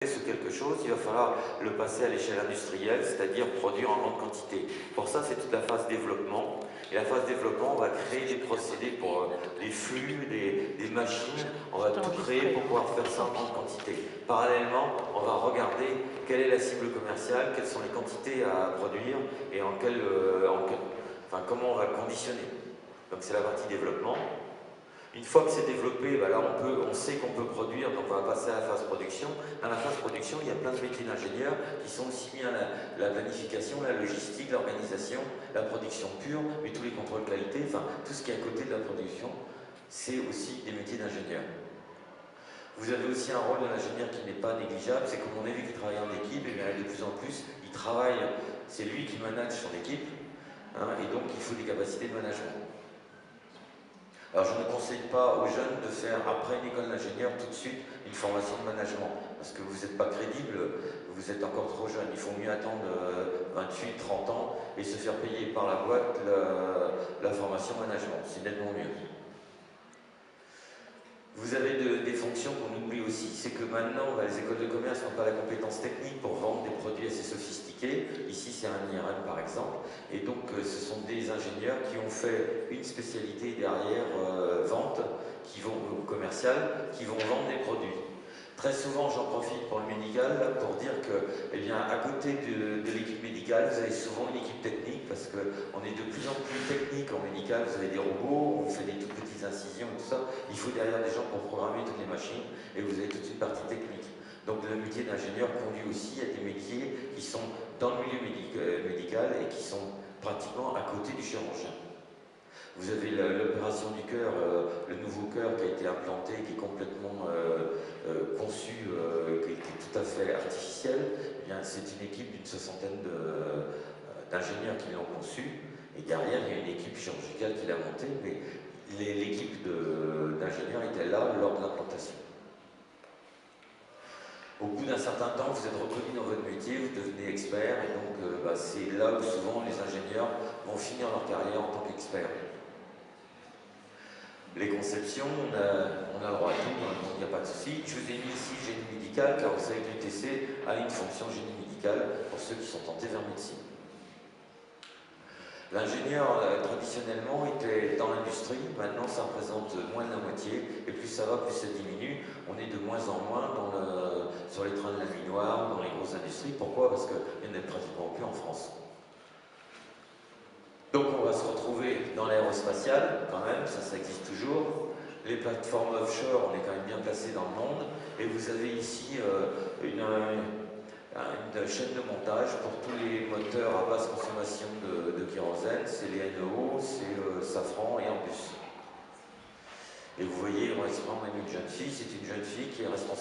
Ce quelque chose, il va falloir le passer à l'échelle industrielle, c'est-à-dire produire en grande quantité. Pour ça, c'est toute la phase développement. Et la phase développement, on va créer des procédés pour les flux, des machines. On va tout créer pour pouvoir faire ça en grande quantité. Parallèlement, on va regarder quelle est la cible commerciale, quelles sont les quantités à produire et comment on va conditionner. Donc c'est la partie développement. Une fois que c'est développé, là on sait qu'on peut produire, donc on va passer à la phase production. Dans la phase production, il y a plein de métiers d'ingénieurs qui sont aussi bien la planification, la logistique, l'organisation, la production pure, mais tous les contrôles qualité, enfin tout ce qui est à côté de la production, c'est aussi des métiers d'ingénieurs. Vous avez aussi un rôle de l'ingénieur qui n'est pas négligeable, c'est comme on a vu qu'il travaille en équipe, et bien de plus en plus, il travaille, c'est lui qui manage son équipe, et donc il faut des capacités de management. Alors je ne conseille pas aux jeunes de faire après une école d'ingénieur tout de suite une formation de management, parce que vous n'êtes pas crédible, vous êtes encore trop jeune. Il faut mieux attendre 28, 30 ans et se faire payer par la boîte la formation management, c'est nettement mieux. Vous avez des fonctions qu'on oublie aussi, c'est que maintenant les écoles de commerce n'ont pas la compétence technique pour vendre des produits assez sophistiqués. Ici c'est un IRM par exemple, et donc ce sont des ingénieurs qui ont fait une spécialité derrière vente, commerciale, qui vont vendre des produits. Très souvent, j'en profite pour le médical, pour dire que, à côté de l'équipe médicale, vous avez souvent une équipe technique, parce qu'on est de plus en plus technique en médical. Vous avez des robots, on fait des toutes petites incisions et tout ça. Il faut derrière des gens pour programmer toutes les machines, et vous avez toute une partie technique. Donc le métier d'ingénieur conduit aussi à des métiers qui sont dans le milieu médical et qui sont pratiquement à côté du chirurgien. Vous avez l'opération du cœur, le nouveau cœur qui a été implanté, qui est complètement conçu, qui est tout à fait artificiel. C'est une équipe d'une soixantaine d'ingénieurs qui l'ont conçu. Et derrière, il y a une équipe chirurgicale qui l'a montée, mais l'équipe d'ingénieurs était là lors de l'implantation. Au bout d'un certain temps, vous êtes reconnu dans votre métier, vous devenez expert, et donc c'est là où souvent les ingénieurs vont finir leur carrière en tant qu'experts. Les conceptions, on a le droit à tout, donc il n'y a pas de souci. Je vous ai mis ici génie médical, car vous savez que l'UTC a une fonction génie médical pour ceux qui sont tentés vers médecine. L'ingénieur, traditionnellement, était dans l'industrie. Maintenant, ça représente moins de la moitié. Et plus ça va, plus ça diminue. On est de moins en moins sur les trains de la nuit noire, dans les grosses industries. Pourquoi? Parce qu'il n'y en a pratiquement plus en France. Donc on va se retrouver dans l'aérospatial, quand même, ça existe toujours. Les plateformes offshore, on est quand même bien placé dans le monde. Et vous avez ici une chaîne de montage pour tous les moteurs à basse consommation de kérosène. C'est les NEO, c'est Safran et Airbus. Et vous voyez, on va se prendre une jeune fille, c'est une jeune fille qui est responsable.